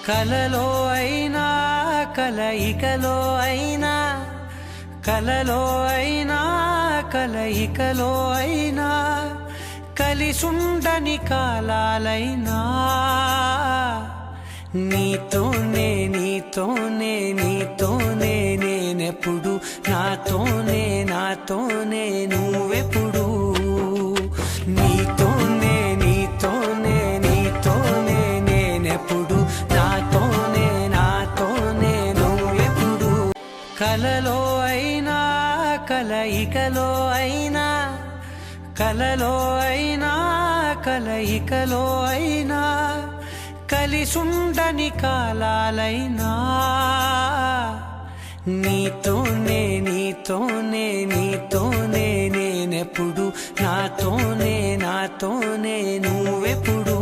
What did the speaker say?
కలలో అయినా కలయికలో అయినా, కలలో అయినా కలయికలో అయినా, కలిసుండని కాలాలైనా నీతోనే నీతోనే నీతోనే నేనెప్పుడు, నాతోనే నాతోనే నువ్వెప్పుడు. నీతోనే నీతోనే నీతోనే నేనెప్పుడు, నాతోనే నాతోనే నువ్వెప్పుడు. కలలో అయినా కలయికలో అయినా, కలలో అయినా కలయికలో అయినా, కలిసుండని కాలాలైనా నీతోనే నీతోనే నీతోనే నేనెప్పుడు, నాతోనే నాతోనే నువ్వెప్పుడు.